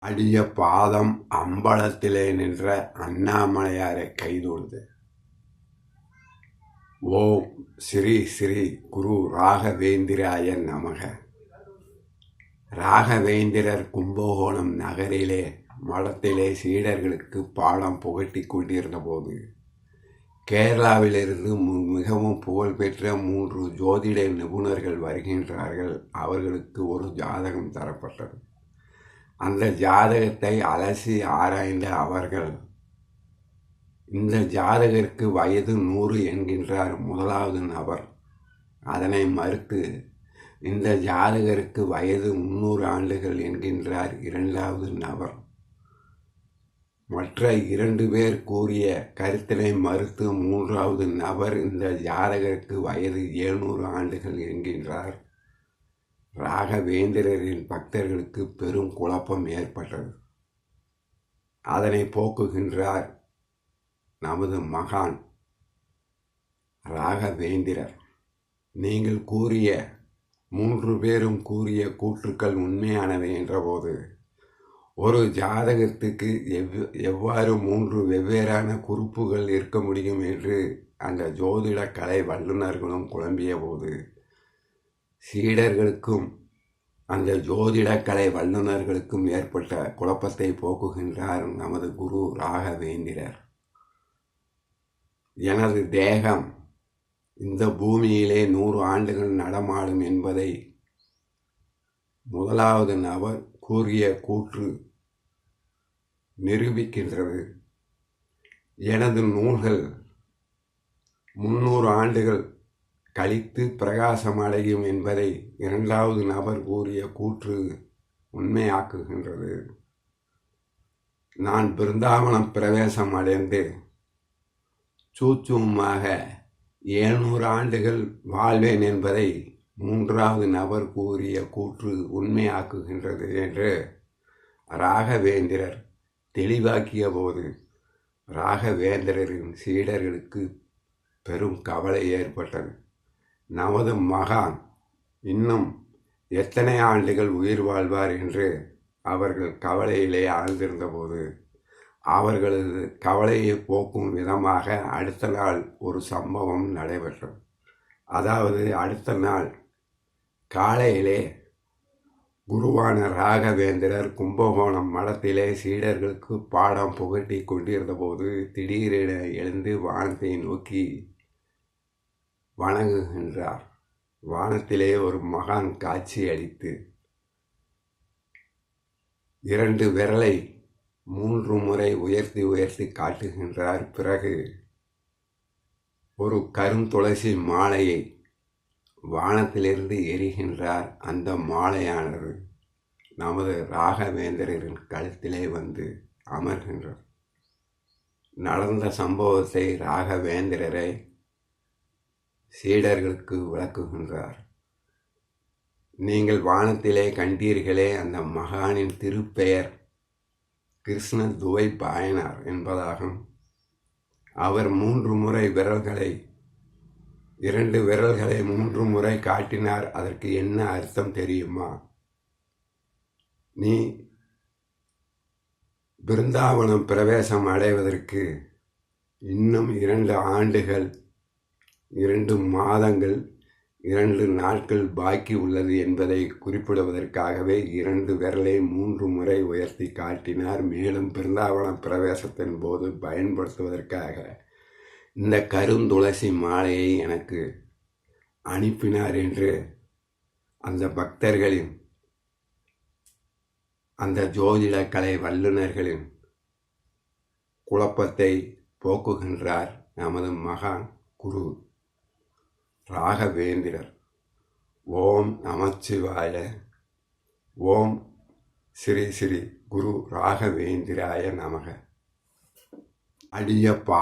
அடிய பாதம் அம்பலத்திலே நின்ற அண்ணாமலையாரை கைதொழுது. ஓம் ஸ்ரீ ஸ்ரீ குரு ராகவேந்திராய நமக. ராகவேந்திரர் கும்பகோணம் நகரிலே மடத்திலே சீடர்களுக்கு பாடம் புகட்டி கொண்டிருந்த போது கேரளாவிலிருந்து மிகவும் புகழ்பெற்ற 3 ஜோதிட நிபுணர்கள் வருகின்றார்கள். அவர்களுக்கு ஒரு ஜாதகம் தரப்பட்டது. அந்த ஜாதகத்தை அலசி ஆராய்ந்த அவர்கள், இந்த ஜாதகருக்கு வயது 100 என்கின்றார் முதலாவது நபர். அதனை மறுத்து, இந்த ஜாதகருக்கு வயது 300 ஆண்டுகள் என்கின்றார் இரண்டாவது நபர். மற்ற 2 பேர் கூறிய கருத்தினை மறுத்து மூன்றாவது நபர் இந்த ஜாதகருக்கு வயது 700 ஆண்டுகள் என்கின்றார். ராகவேந்திரரின் பக்தர்களுக்கு பெரும் குழப்பம் ஏற்பட்டது. அதனை போக்குகின்றார் நமது மகான் ராகவேந்திரர். நீங்கள் கூறிய 3 பேரும் கூறிய கூற்றுக்கள் உண்மையானவை என்றபோது, ஒரு ஜாதகத்துக்கு எவ்வாறு 3 வெவ்வேறான குறிப்புகள் இருக்க முடியும் என்று அந்த ஜோதிட கலை வல்லுநர்களும் குழம்பிய போது, சீடர்களுக்கும் அந்த ஜோதிட கலை வல்லுநர்களுக்கும் ஏற்பட்ட குழப்பத்தை போக்குகின்றார் நமது குரு ராகவேந்திரர். எனது தேகம் இந்த பூமியிலே 100 ஆண்டுகள் நடமாடும் என்பதை முதலாவது நபர் கூறிய கூற்று நிரூபிக்கின்றது. எனது நூல்கள் 300 ஆண்டுகள் கழித்து பிரகாசம் அடையும் என்பதை இரண்டாவது நபர் கூறிய கூற்று உண்மையாக்குகின்றது. நான் பிருந்தாவனம் பிரவேசம் அடைந்து சூட்சுமமாக 700 ஆண்டுகள் வாழ்வேன் என்பதை மூன்றாவது நபர் கூறிய கூற்று உண்மையாக்குகின்றது என்று ராகவேந்திரர் தெளிவாக்கிய போது, ராகவேந்திரரின் சீடர்களுக்கு பெரும் கவலை ஏற்பட்டது. நமது மகான் இன்னும் எத்தனை ஆண்டுகள் உயிர் வாழ்வார் என்று அவர்கள் கவலையிலே ஆழ்ந்திருந்த போது, அவர்களது கவலையை போக்கும் விதமாக அடுத்த நாள் ஒரு சம்பவம் நடைபெற்றது. அதாவது, அடுத்த நாள் காலையிலே குருவான ராகவேந்திரர் கும்பகோணம் மடத்திலே சீடர்களுக்கு பாடம் புகட்டி கொண்டிருந்த போது திடீரென எழுந்து வானத்தை நோக்கி வணங்குகின்றார். வானத்திலே ஒரு மகான் காட்சி அளித்து 2 விரலை 3 முறை உயர்த்தி காட்டுகின்றார். பிறகு ஒரு கருந்துளசி மாலையை வானத்திலிருந்து எரிகின்றார். அந்த மாலையானது நமது ராகவேந்திரரின் கழுத்திலே வந்து அமர்கின்றது. நடந்த சம்பவத்தை ராகவேந்திரரை சீடர்களுக்கு விளக்குகின்றார். நீங்கள் வானத்திலே கண்டீர்களே, அந்த மகானின் திருப்பெயர் கிருஷ்ண துவைபாயனார் என்பதாகும். அவர் 3 முறை விரல்களை 2 விரல்களை 3 முறை காட்டினார். அதற்கு என்ன அர்த்தம் தெரியுமா? நீ பிருந்தாவனம் பிரவேசம் அடைவதற்கு இன்னும் 2 ஆண்டுகள் 2 மாதங்கள் 2 நாட்கள் பாக்கி உள்ளது என்பதை குறிப்பிடுவதற்காகவே 2 விரலை 3 முறை உயர்த்தி காட்டினார். மேலும் பிருந்தாவன பிரவேசத்தின் போது பயன்படுத்துவதற்காக இந்த கருந்துளசி மாலையை எனக்கு அனுப்பினார் என்று அந்த பக்தர்களின், அந்த ஜோதிட கலை வல்லுநர்களின் குழப்பத்தை போக்குகின்றார் நமது மகான் குரு ராகவேந்திரர். ஓம் நமச்சிவாய. ஓம் ஸ்ரீ ஸ்ரீ குரு ராகவேந்திராய நமக. அடிய